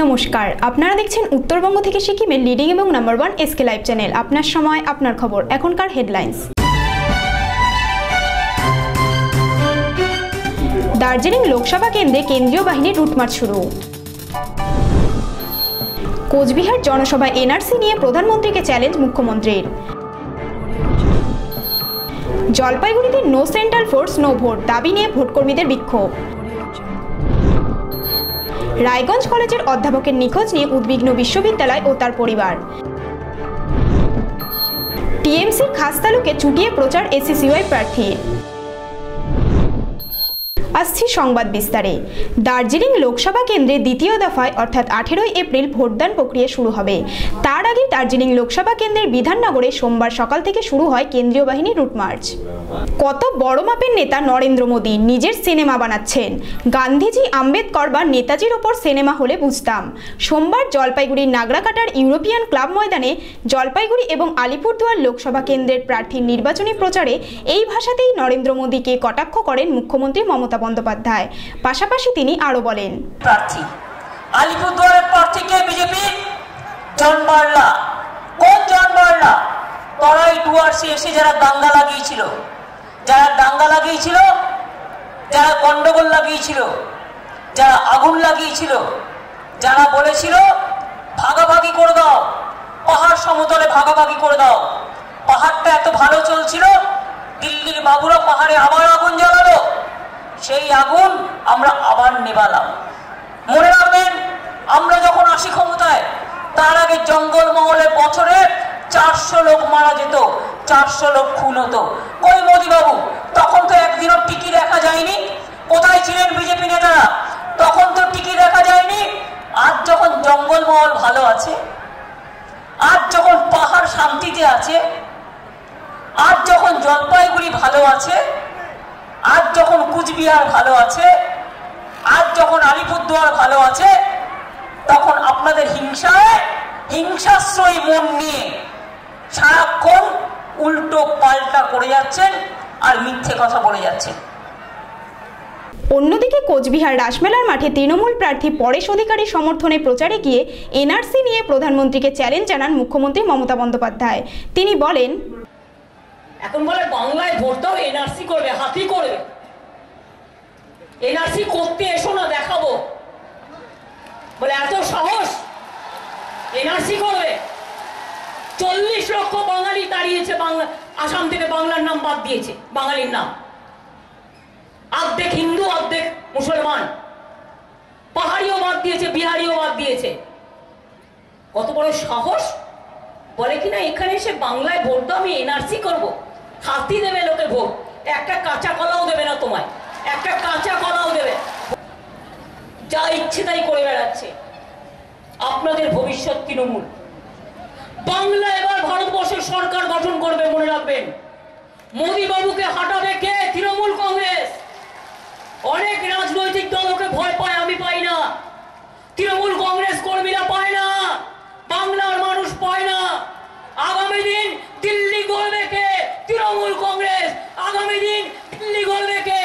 নমস্কার, আপনারা দেখছেন উত্তরবঙ্গ থেকে সিকিমের লিডিং এবং নাম্বার 1 এসকে লাইভ চ্যানেল। আপনার সময়, আপনার খবর। এখনকার হেডলাইন্স। দার্জিলিং লোকসভা কেন্দ্রে কেন্দ্রীয় বাহিনীর রুটমার্চ শুরু। কোচবিহার জনসভায় এনআরসি নিয়ে প্রধানমন্ত্রীকে চ্যালেঞ্জ মুখ্যমন্ত্রীর। জলপাইগুড়িতে no central force no vote দাবি নিয়ে ভোটকর্মীদের বিক্ষোভ। রায়গঞ্জ কলেজের অধ্যাপকের নিখোঁজ নিয়ে উদ্বিগ্ন বিশ্ববিদ্যালয় ও তার পরিবার। টিএমসির খাসতালুকে চুটিয়ে প্রচার এসিসিওয়াই প্রার্থী। আসছি সংবাদ বিস্তারে। দার্জিলিং লোকসভা কেন্দ্রে দ্বিতীয় দফায় অর্থাৎ 18 এপ্রিল ভোটদান প্রক্রিয়া শুরু হবে। তার আগে দার্জিলিং লোকসভা কেন্দ্রের বিধাননগরে সোমবার সকাল থেকে শুরু হয় কেন্দ্রীয় বাহিনীর রুটমার্চ। কত বড় মাপের নেতা নরেন্দ্র মোদী নিজের সিনেমা বানাচ্ছেন। গান্ধীজি, আম্বেদকর বা নেতাজির ওপর সিনেমা হলে বুঝতাম। সোমবার জলপাইগুড়ির নাগরাকাটার ইউরোপিয়ান ক্লাব ময়দানে জলপাইগুড়ি এবং আলিপুরদুয়ার লোকসভা কেন্দ্রের প্রার্থীর নির্বাচনী প্রচারে এই ভাষাতেই নরেন্দ্র মোদীকে কটাক্ষ করেন মুখ্যমন্ত্রী মমতা বন্দ্যোপাধ্যায়। পাশাপাশি তিনি আরো বলেন, প্রার্থী আলিপুরদুয়ারের প্রার্থীকে বিজেপি জন বার্লা, কোন জন বার্লা? তরাই ডুয়ার্সে এসে যারা দাঙ্গা লাগিয়েছিল, যারা গন্ডগোল লাগিয়েছিল, যারা আগুন লাগিয়েছিল, যারা বলেছিল ভাগাভাগি করে দাও, পাহাড় সমতলে ভাগাভাগি করে দাও। পাহাড়টা এত ভালো চলছিল, দিল্লির বাবুরা পাহাড়ে আবার আগুন জ্বালালো। সেই আগুন আমরা আবার নেভালাম। মনে রাখবেন, আমরা যখন আসি ক্ষমতায়, তার আগে জঙ্গলমহলে বছরে 400 লোক মারা যেত, 400 লোক খুন হতো। কই মোদী বাবু? তখন তো একদিনও টিকি দেখা যায়নি। কোথায় ছিলেন বিজেপি নেতারা? তখন তো টিকি দেখা যায়নি। আজ যখন জঙ্গলমহল ভালো আছে, আজ যখন পাহাড় শান্তিতে আছে, আজ যখন জলপাইগুড়ি ভালো আছে, আজ যখন কুচবিহার ভালো আছে, আজ যখন আলিপুরদুয়ার ভালো আছে, তখন আপনাদের হিংসাশ্রয়ী মন নিয়ে সারাক্ষণ উল্টো পাল্টা করে যাচ্ছেন আর মিথ্যে কথা বলে যাচ্ছেন। অন্যদিকে কোচবিহার রাসমেলার মাঠে তৃণমূল প্রার্থী পরেশ অধিকারী সমর্থনে প্রচারে গিয়ে এনআরসি নিয়ে প্রধানমন্ত্রীকে চ্যালেঞ্জ জানান মুখ্যমন্ত্রী মমতা বন্দ্যোপাধ্যায়। তিনি বলেন, এখন বলে বাংলায় ভোট দাও, এনআরসি করবে, হাতি করবে। এনআরসি করতে এসো না, দেখাবো। বলে এত সাহস, এনআরসি করবে। 40 লক্ষ বাঙালি দাঁড়িয়েছে, বাংলা আসাম থেকে বাংলার নাম বাদ দিয়েছে, বাঙালির নাম। অর্ধেক হিন্দু, অর্ধেক মুসলমান। পাহাড়িও বাদ দিয়েছে, বিহারিও বাদ দিয়েছে। কত বড় সাহস! বলে কিনা এখানে এসে বাংলায় ভোট দাও, আমি এনআরসি করবো। হাতি দেবে লোকে ভোট, একটা কাঁচা কলাও দেবে না তোমায়, একটা কাঁচা কলাও দেবে। যা ইচ্ছে তাই করে বেড়াচ্ছে আপনাদের ভবিষ্যৎ তৃণমূল। বাংলা এবার ভারতবর্ষের সরকার গঠন করবে, মনে রাখবেন। মোদী বাবুকে হাঁটাবে কে? তৃণমূল কংগ্রেস। অনেক রাজনৈতিক দল ওকে ভয় পায়, আমি পাই না। তৃণমূল কংগ্রেস কর্মীরা পায় না, বাংলার মানুষ পায় না। আগামী দিন দিল্লি গড়বে কে? তৃণমূল কংগ্রেস। আগামী দিন দিল্লি গড়বে কে?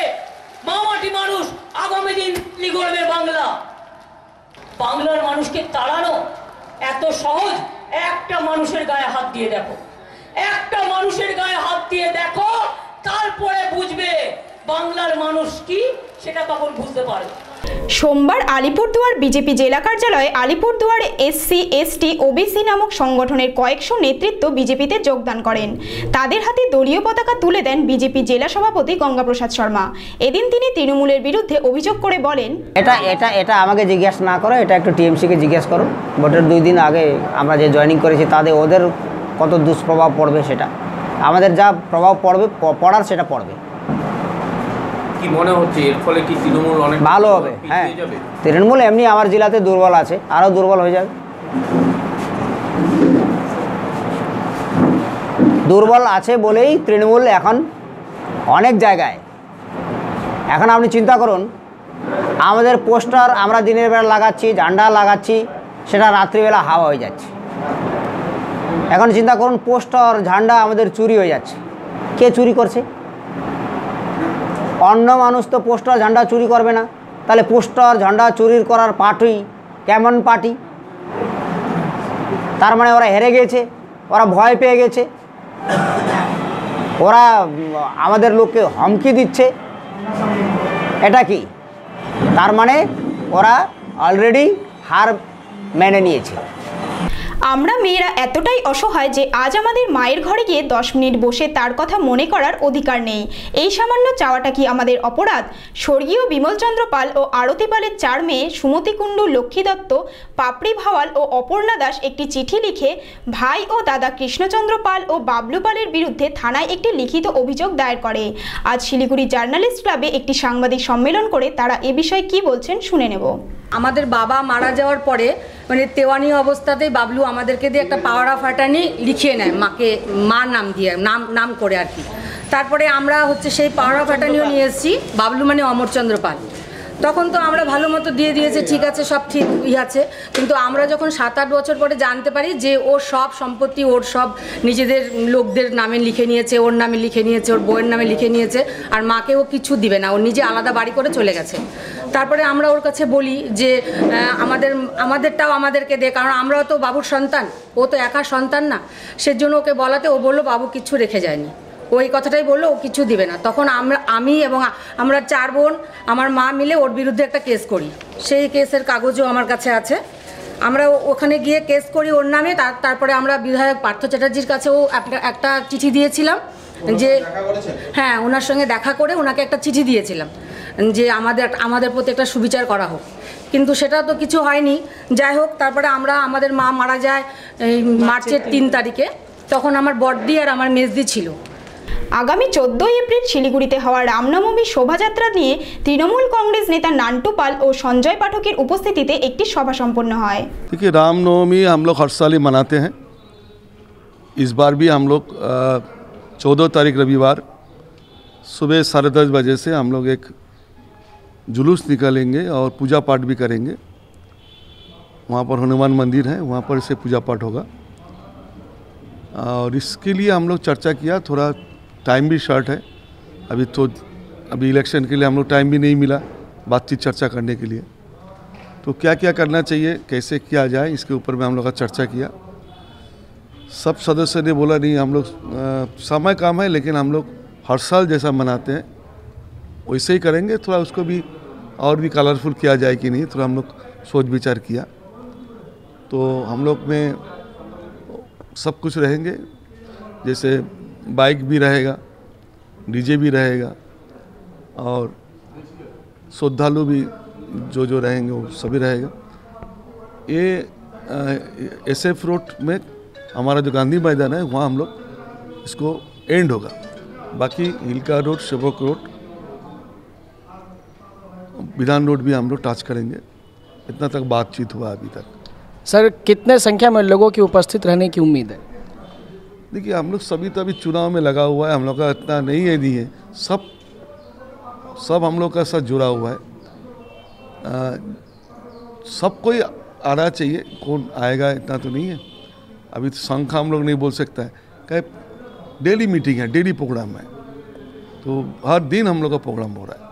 মামাটি মানুষ। আগামী দিন দিল্লি গড়বে বাংলা। বাংলার মানুষকে তাড়ানো এত সহজ? একটা মানুষের গায়ে হাত দিয়ে দেখো, একটা মানুষের গায়ে হাত দিয়ে দেখো, তারপরে বুঝবে বাংলার মানুষ কি, সেটা তখন বুঝতে পারবে। সোমবার আলিপুরদুয়ার বিজেপি জেলা কার্যালয়ে আলিপুরদুয়ার এসসি এসটি ওবিসি নামক সংগঠনের কয়েকশো নেতৃত্ব বিজেপিতে যোগদান করেন। তাদের হাতে দলীয় পতাকা তুলে দেন বিজেপি জেলা সভাপতি গঙ্গাপ্রসাদ শর্মা। এদিন তিনি তৃণমূলের বিরুদ্ধে অভিযোগ করে বলেন, এটা আমাকে জিজ্ঞেস না করো, এটা একটু টিএমসিকে জিজ্ঞেস করো। ভোটের 2 দিন আগে আমরা যে জয়েনিং করেছি, ওদের কত দুষ্প্রভাব পড়বে, সেটা আমাদের যা প্রভাব পড়ার সেটা পড়বে। কি মনে হচ্ছে এর ফলে কি তৃণমূল অনেক ভালো হবে? হ্যাঁ, তৃণমূল এমনি আমার জেলাতে দুর্বল আছে, আরও দুর্বল হয়ে যাবে। দুর্বল আছে বলেই তৃণমূল এখন অনেক জায়গায়। এখন আপনি চিন্তা করুন, আমাদের পোস্টার আমরা দিনের বেলা লাগাচ্ছি, ঝান্ডা লাগাচ্ছি, সেটা রাত্রিবেলা হাওয়া হয়ে যাচ্ছে। এখন চিন্তা করুন, পোস্টার ঝান্ডা আমাদের চুরি হয়ে যাচ্ছে। কে চুরি করছে? অন্য মানুষ তো পোস্টার ঝান্ডা চুরি করবে না, তাহলে পোস্টার ঝান্ডা চুরি করার পার্টি কেমন পার্টি, তার মানে ওরা হেরে গেছে, ওরা ভয় পেয়ে গেছে, ওরা আমাদের লোককে হুমকি দিচ্ছে, এটা কি? তার মানে ওরা অলরেডি হার মেনে নিয়েছে। আমরা মেয়েরা এতটাই অসহায় যে আজ আমাদের মায়ের ঘরে গিয়ে 10 মিনিট বসে তার কথা মনে করার অধিকার নেই। এই সামান্য চাওয়াটা কি আমাদের অপরাধ? স্বর্গীয় বিমলচন্দ্র পাল ও আরতি পালের 4 মেয়ে সুমতি কুণ্ডু, লক্ষ্মী দত্ত, পাপড়ি ভাওয়াল ও অপর্ণা দাস একটি চিঠি লিখে ভাই ও দাদা কৃষ্ণচন্দ্র পাল ও বাবলু পালের বিরুদ্ধে থানায় একটি লিখিত অভিযোগ দায়ের করে। আজ শিলিগুড়ি জার্নালিস্ট ক্লাবে একটি সাংবাদিক সম্মেলন করে তারা এ বিষয়ে কি বলছেন শুনে নেব। আমাদের বাবা মারা যাওয়ার পরে মানে তেওয়ানি অবস্থাতেই বাবলু আমাদেরকে দিয়ে একটা পাওয়ার অফ অ্যাটর্নি লিখিয়ে নেয়, মার নাম দিয়ে নাম করে আর কি। তারপরে আমরা সেই পাওয়ার অফ অ্যাটর্নিও নিয়ে এসেছি, বাবলু মানে অমরচন্দ্র পাল। তখন তো আমরা ভালো মতো দিয়ে দিয়েছে, ঠিক আছে, সব ঠিক আছে। কিন্তু আমরা যখন 7-8 বছর পরে জানতে পারি যে ওর সব সম্পত্তি ওর সব নিজেদের লোকদের নামে লিখে নিয়েছে, ওর নামে লিখে নিয়েছে, ওর বউয়ের নামে লিখে নিয়েছে, আর মাকে ও কিছু দিবে না, ও নিজে আলাদা বাড়ি করে চলে গেছে। তারপরে আমরা ওর কাছে বলি যে আমাদেরটাও আমাদেরকে দে, কারণ আমরাও তো বাবুর সন্তান, ও তো একা সন্তান না। সেজন্য ওকে বলাতে ও বললো বাবু কিচ্ছু রেখে যায়নি, ওই কথাটাই বললো, ও কিছু দিবে না। তখন আমি এবং আমরা 4 বোন আমার মা মিলে ওর বিরুদ্ধে একটা কেস করি, সেই কেসের কাগজও আমার কাছে আছে। আমরা ওখানে গিয়ে কেস করি ওর নামে। তারপরে আমরা বিধায়ক পার্থ চ্যাটার্জির কাছেও একটা চিঠি দিয়েছিলাম যে হ্যাঁ, ওনার সঙ্গে দেখা করে ওনাকে একটা চিঠি দিয়েছিলাম যে আমাদের প্রতি একটা সুবিচার করা হোক, কিন্তু সেটা তো কিছু হয়নি। যাই হোক, তারপরে আমাদের মা মারা যায় মার্চের 3 তারিখে, তখন আমার বড়দি আর আমার মেজদি ছিল। আগামী 14 এপ্রিল শিলিগুড়িতে হওয়া রামনবমী শোভাযাত্রা নিয়ে তৃণমূল কংগ্রেস নেতা নান্টু पाल और संजय पाठकेर उपस्थितिते एक सभा सम्पन्न है। देखिए, रामनवमी हम लोग हर साल ही मनाते हैं। इस बार भी हम लोग 14 तारीख रविवार सुबह 10:30 बजे से हम लोग एक जुलूस निकालेंगे और पूजा पाठ भी करेंगे। वहाँ पर हनुमान मंदिर है, वहाँ पर से पूजा पाठ होगा। और इसके लिए हम लोग चर्चा किया, थोड़ा टाइम भी शॉर्ट है अभी इलेक्शन के लिए हम लोग टाइम भी नहीं मिला बातचीत चर्चा करने के लिए। तो क्या क्या करना चाहिए, कैसे किया जाए, इसके ऊपर में हम लोग का चर्चा किया। सब सदस्य ने बोला नहीं, हम लोग समय काम है, लेकिन हम लोग हर साल जैसा मनाते हैं वैसे ही करेंगे। थोड़ा उसको भी और भी कलरफुल किया जाए कि नहीं, थोड़ा हम लोग सोच विचार किया। तो हम लोग में सब कुछ रहेंगे, जैसे बाइक भी रहेगा, डीजे भी रहेगा, और श्रद्धालु भी जो रहेंगे वो सभी रहेगा। ये SF रोड में हमारा जो गांधी मैदान है, वहाँ हम लोग इसको एंड होगा। बाकी हिलका रोड, सेवक रोड, विधान रोड भी हम लोग टच करेंगे। इतना तक बातचीत हुआ अभी तक। सर, कितने संख्या में लोगों की उपस्थित रहने की उम्मीद है? देखिए, हम लोग सभी तो अभी चुनाव में लगा हुआ है, हम लोग का इतना नहीं है, नहीं है, सब हम लोग का साथ जुड़ा हुआ है। सब कोई आना चाहिए, कौन आएगा इतना तो नहीं है। अभी तो संख्या हम लोग नहीं बोल सकता है, क्या डेली मीटिंग है, डेली प्रोग्राम है, तो हर दिन हम लोग का प्रोग्राम हो रहा है।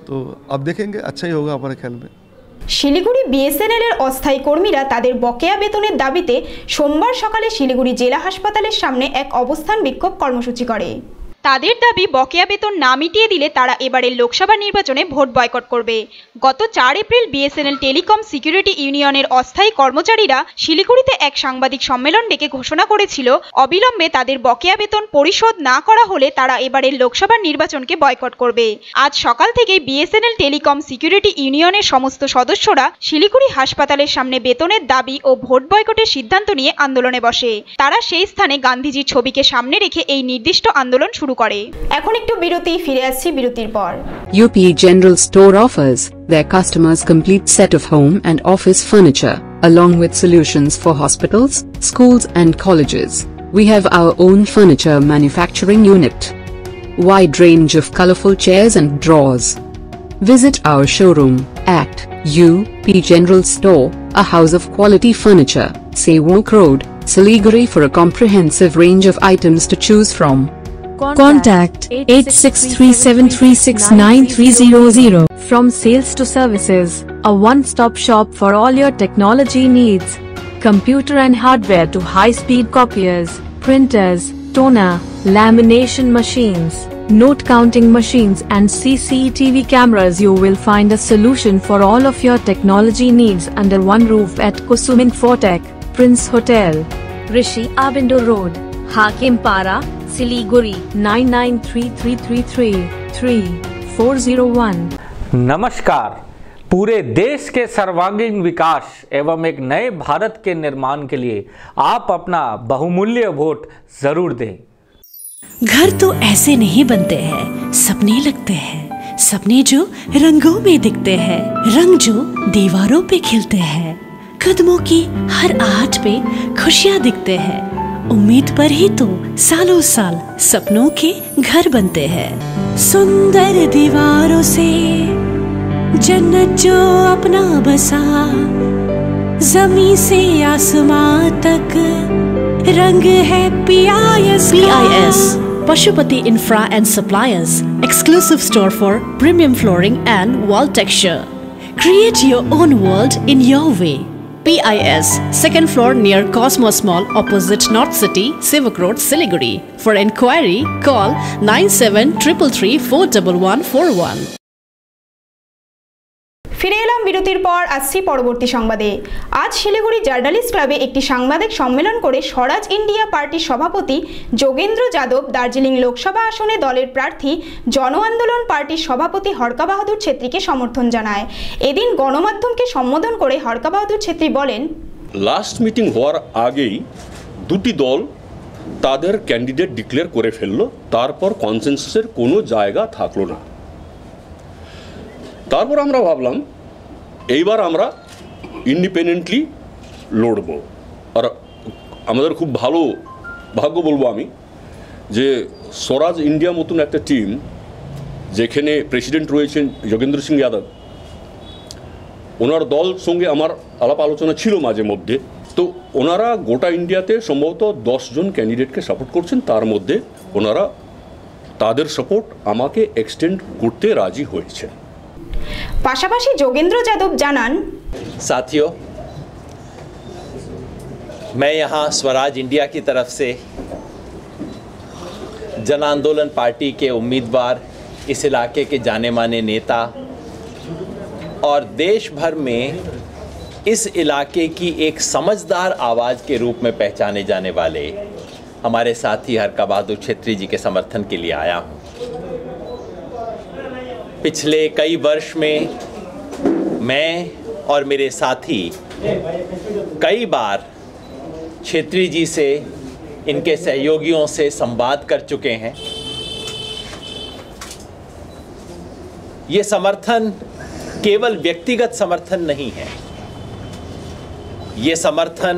तो अब देखेंगे, अच्छा ही होगा हमारे ख्याल में। শিলিগুড়ি বিএসএনএল-এর অস্থায়ী কর্মীরা তাদের বকেয়া বেতনের দাবিতে সোমবার সকালে শিলিগুড়ি জেলা হাসপাতালের সামনে এক অবস্থান বিক্ষোভ কর্মসূচি করে। তাদের দাবি বকেয়া বেতন না মিটিয়ে দিলে তারা এবারের লোকসভা নির্বাচনে ভোট বয়কট করবে। গত 4 এপ্রিল বিএসএনএল টেলিকম সিকিউরিটি ইউনিয়নের অস্থায়ী কর্মচারীরা শিলিগুড়িতে এক সাংবাদিক সম্মেলন ডেকে ঘোষণা করেছিল অবিলম্বে তাদের বকেয়া বেতন পরিশোধ না করা হলে তারা এবারের লোকসভা নির্বাচনকে বয়কট করবে। আজ সকাল থেকেই বিএসএনএল টেলিকম সিকিউরিটি ইউনিয়নের সমস্ত সদস্যরা শিলিগুড়ি হাসপাতালের সামনে বেতনের দাবি ও ভোট বয়কটের সিদ্ধান্ত নিয়ে আন্দোলনে বসে। তারা সেই স্থানে গান্ধীজির ছবিকে সামনে রেখে এই নির্দিষ্ট আন্দোলন শুরু করে। এখন একটু বিরতি, ফিরে আসছি বিরতির পর। UP General Store offers their customers complete set of home and office furniture, along with solutions for hospitals, schools and colleges. We have our own furniture manufacturing unit. Wide range of colorful chairs and drawers. Visit our showroom at UP General Store, a house of quality furniture, Sewok Road, Siliguri, for a comprehensive range of items to choose from. Contact 8637369300. From sales to services, a one-stop shop for all your technology needs. Computer and hardware to high-speed copiers, printers, toner, lamination machines, note counting machines and CCTV cameras. You will find a solution for all of your technology needs under one roof at Kusum Infotech, Prince Hotel, Rishi Abindo Road, Hakimpara, Siliguri 9933333401। नमस्कार। पूरे देश के सर्वांगीण विकास एवं एक नए भारत के निर्माण के लिए आप अपना बहुमूल्य वोट जरूर दें। घर तो ऐसे नहीं बनते हैं, सपने लगते हैं। सपने जो रंगों में दिखते हैं, रंग जो दीवारों पे खिलते हैं। कदमों की हर आहट पे खुशियाँ दिखते हैं। उम्मीद पर ही तो सालों साल सपनों के घर बनते हैं। सुंदर दीवारों से जन्नत जो अपना बसा, जमीन से आसमां तक रंग है PIS। PIS Pashupati Infra and Suppliers, exclusive store for premium flooring and wall texture. Create your own world in your way. PIS, second floor near Cosmos Mall, opposite North City, Sivak Road, Siliguri. For enquiry, call 9733341141। ফিরে এলাম বিরতির পর। আসছি পরবর্তী সংবাদে। আজ Siliguri journalist ক্লাবে একটি সাংবাদিক সম্মেলন করে স্বরাজ ইন্ডিয়া পার্টির সভাপতি যোগেন্দ্র যাদব দার্জিলিং লোকসভা আসনে দলের প্রার্থী জন আন্দোলন পার্টির সভাপতি হরকা বাহাদুর ছেত্রীকে সমর্থন জানায়। এদিন গণমাধ্যমকে সম্বোধন করে হরকা বাহাদুর ছেত্রী বলেন, লাস্ট মিটিং হওয়ার আগেই দুটি দল তাদের ক্যান্ডিডেট ডিক্লেয়ার করে ফেললো, তারপর কনসেনসাসের কোনো জায়গা থাকলো না। তারপর আমরা ভাবলাম এইবার আমরা ইন্ডিপেন্ডেন্টলি লড়ব। আর আমাদের খুব ভালো ভাগ্য বলবো আমি যে স্বরাজ ইন্ডিয়া মতন একটা টিম, যেখানে প্রেসিডেন্ট রয়েছেন যোগেন্দ্র সিং যাদব, ওনার দল সঙ্গে আমার আলাপ আলোচনা ছিল মাঝে মধ্যে। তো ওনারা গোটা ইন্ডিয়াতে সম্ভবত 10 জন ক্যান্ডিডেটকে সাপোর্ট করছেন, তার মধ্যে ওনারা তাদের সাপোর্ট আমাকে এক্সটেন্ড করতে রাজি হয়েছে। পাশাপাশি যোগেন্দ্র যাদব জানান, साथियों, मैं यहाँ स्वराज इंडिया की तरफ से जन आंदोलन पार्टी के उम्मीदवार, इस इलाके के जाने माने नेता और देश भर में इस इलाके की एक समझदार आवाज़ के रूप में पहचाने जाने वाले हमारे साथी हरका बहादुर छेत्री जी के समर्थन के लिए आया हूँ। पिछले कई वर्ष में मैं और मेरे साथी कई बार छेत्री जी से, इनके सहयोगियों से संवाद कर चुके हैं। ये समर्थन केवल व्यक्तिगत समर्थन नहीं है, ये समर्थन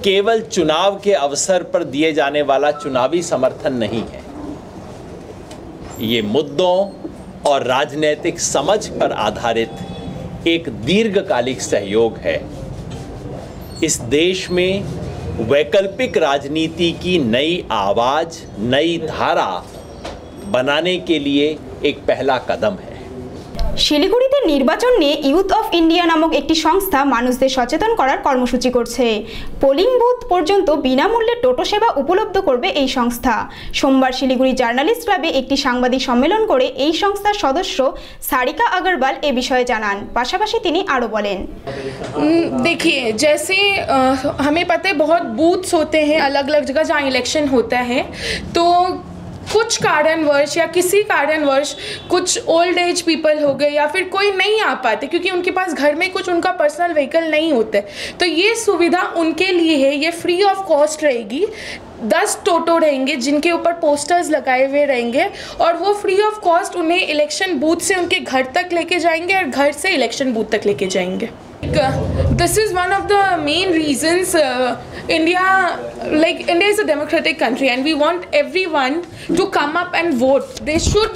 केवल चुनाव के अवसर पर दिए जाने वाला चुनावी समर्थन नहीं है। ये मुद्दों और राजनीतिक समझ पर आधारित एक दीर्घकालिक सहयोग है। इस देश में वैकल्पिक राजनीति की नई आवाज़, नई धारा बनाने के लिए एक पहला कदम है। শিলিগুড়িতে নির্বাচন নিয়ে ইউথ অফ ইন্ডিয়া নামক একটি সংস্থা মানুষদের সচেতন করার কর্মসূচি করছে। পোলিং বুথ পর্যন্ত বিনামূল্যে টোটো সেবা উপলব্ধ করবে এই সংস্থা। সোমবার শিলিগুড়ি জার্নালিস্ট ক্লাবে একটি সাংবাদিক সম্মেলন করে এই সংস্থার সদস্য সারিকা আগরওয়াল এ বিষয়ে জানান। পাশাপাশি তিনি আরও বলেন, देखिए जैसे हमें पता है बहुत बूथ्स होते हैं अलग अलग जगह जहाँ इलेक्शन होता है, तो कुछ कारणवश या किसी कारणवश कुछ ओल्ड एज पीपल हो गए या फिर कोई नहीं आ पाते क्योंकि उनके पास घर में कुछ उनका पर्सनल व्हीकल नहीं होता है, तो ये सुविधा उनके लिए है। ये फ्री ऑफ कॉस्ट रहेगी। 10 टोटो रहेंगे जिनके ऊपर पोस्टर्स लगाए हुए रहेंगे और वो फ्री ऑफ कॉस्ट उन्हें इलेक्शन बूथ से उनके घर तक लेके जाएंगे और घर से इलेक्शन बूथ तक लेके जाएंगे। This is one of the main reasons India is a democratic country and we want everyone to come up and vote. They should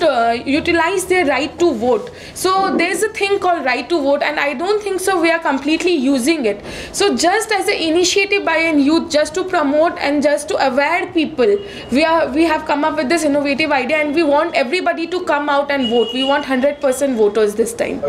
utilize their right to vote. So there's a thing called right to vote and I don't think so we are completely using it. So just as an initiative by a youth, just to promote and just to aware people, we have come up with this innovative idea and we want everybody to come out and vote. We want 100% voters this time.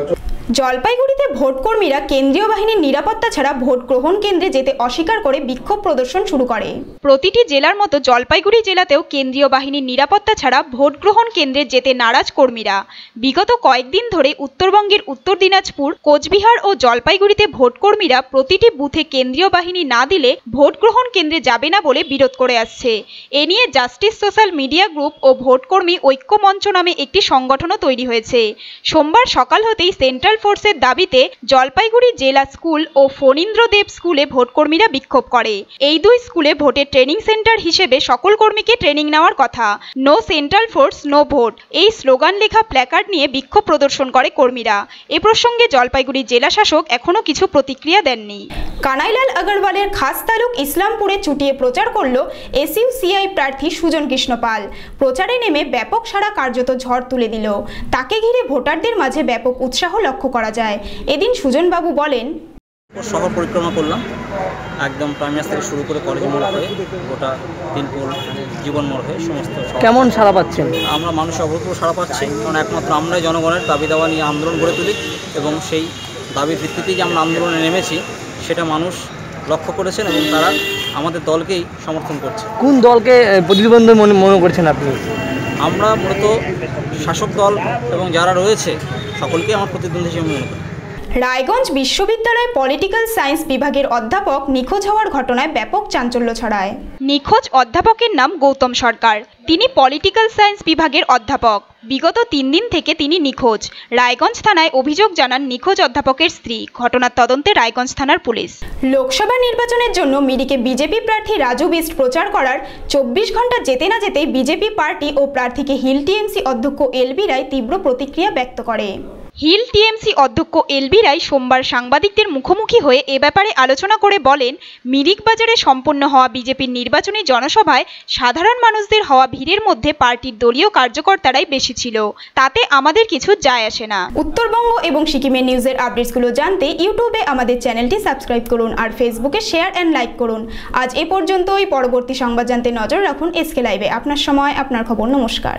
জলপাইগুড়িতে ভোটকর্মীরা কেন্দ্রীয় বাহিনীর নিরাপত্তা ছাড়া vote গ্রহণ কেন্দ্রে যেতে অস্বীকার করে বিক্ষোভ প্রদর্শন শুরু করে। প্রতিটি জেলার মতো জলপাইগুড়ি জেলাতেও কেন্দ্রীয় বাহিনীর নিরাপত্তা ছাড়া ভোট গ্রহণ কেন্দ্রে যেতে নারাজ কর্মীরা। বিগত কয়েকদিন ধরে উত্তরবঙ্গের উত্তর দিনাজপুর, কোচবিহার ও জলপাইগুড়িতে ভোটকর্মীরা প্রতিটি বুথে কেন্দ্রীয় বাহিনী না দিলে ভোট গ্রহণ কেন্দ্রে যাবে না বলে বিরোধ করে আসছে। এ নিয়ে জাস্টিস সোশ্যাল মিডিয়া গ্রুপ ও ভোটকর্মী ঐক্য মঞ্চ নামে একটি সংগঠনও তৈরি হয়েছে। সোমবার সকাল হতেই সেন্ট্রাল ফোর্সের দাবিতে জলপাইগুড়ি জেলা স্কুল ও ফণীন্দ্রদেব স্কুলে ভোটকর্মীরা বিক্ষোভ করে। এই দুই স্কুলে ভোটের ট্রেনিং সেন্টার হিসেবে সকল কর্মীকে ট্রেনিং নেওয়ার কথা। No central force no vote এই স্লোগান লেখা প্ল্যাকার্ড নিয়ে বিক্ষোভ প্রদর্শন করে কর্মীরা। এ প্রসঙ্গে জলপাইগুড়ি জেলা শাসক এখনো কিছু প্রতিক্রিয়া দেননি। কানাইলাল আগরওয়ালের খাস তালুক ইসলামপুরে চুটিয়ে প্রচার করল এসইউসিআই প্রার্থী সুজন কৃষ্ণ পাল। প্রচারে নেমে ব্যাপক সারা কার্যত ঝড় তুলে দিল। তাকে ঘিরে ভোটারদের মাঝে ব্যাপক উৎসাহ লক্ষ্য করা যায়। এদিন সুজনবাবু বলেন, শহর পরিক্রমা করলাম, একদম প্রাইমারি থেকে শুরু করে কলেজ মোড় হয়ে গোটা দিনপুর জীবন মোড় হয়ে সমস্ত। কেমন সাড়া পাচ্ছেন? আমরা মানুষের অভূতপূর্ব সাড়া পাচ্ছি, কারণ একমাত্র আমরাই জনগণের দাবি দাওয়া নিয়ে আন্দোলন গড়ে তুলি এবং সেই দাবির ভিত্তিতেই যে আমরা আন্দোলনে নেমেছি সেটা মানুষ লক্ষ্য করেছেন এবং তারা আমাদের দলকেই সমর্থন করছে। কোন দলকে প্রতিদ্বন্দ্বী মনে করছেন আপনি? আমরা মূলত শাসক দল এবং যারা রয়েছে সকলকেই আমার প্রতিদ্বন্দ্বী হিসেবে মনে করি। রায়গঞ্জ বিশ্ববিদ্যালয়ে পলিটিক্যাল সায়েন্স বিভাগের অধ্যাপক নিখোঁজ হওয়ার ঘটনায় ব্যাপক চাঞ্চল্য ছড়ায়। নিখোঁজ অধ্যাপকের নাম গৌতম সরকার। তিনি পলিটিক্যাল সায়েন্স বিভাগের অধ্যাপক। বিগত 3 দিন থেকে তিনি নিখোঁজ। রায়গঞ্জ থানায় অভিযোগ জানান নিখোঁজ অধ্যাপকের স্ত্রী। ঘটনার তদন্তে রায়গঞ্জ থানার পুলিশ। লোকসভা নির্বাচনের জন্য মিরিকে বিজেপি প্রার্থী রাজু বিস্ট প্রচার করার 24 ঘন্টা যেতে না যেতেই বিজেপি পার্টি ও প্রার্থীকে হিল টিএমসি অধ্যক্ষ এলবি রায় তীব্র প্রতিক্রিয়া ব্যক্ত করে। হিল টিএমসি অধ্যক্ষ এলবি রায় সোমবার সাংবাদিকদের মুখোমুখি হয়ে এ ব্যাপারে আলোচনা করে বলেন, মিরিক বাজারে সম্পন্ন হওয়া বিজেপির নির্বাচনী জনসভায় সাধারণ মানুষদের হওয়া ভিড়ের মধ্যে পার্টির দলীয় কার্যকর্তারাই বেশি ছিল। তাতে আমাদের কিছু যায় আসে না। উত্তরবঙ্গ এবং সিকিমের নিউজের আপডেটসগুলো জানতে ইউটিউবে আমাদের চ্যানেলটি সাবস্ক্রাইব করুন আর ফেসবুকে শেয়ার অ্যান্ড লাইক করুন। আজ এ পর্যন্তই। পরবর্তী সংবাদ জানতে নজর রাখুন এসকে লাইভে। আপনার সময় আপনার খবর। নমস্কার।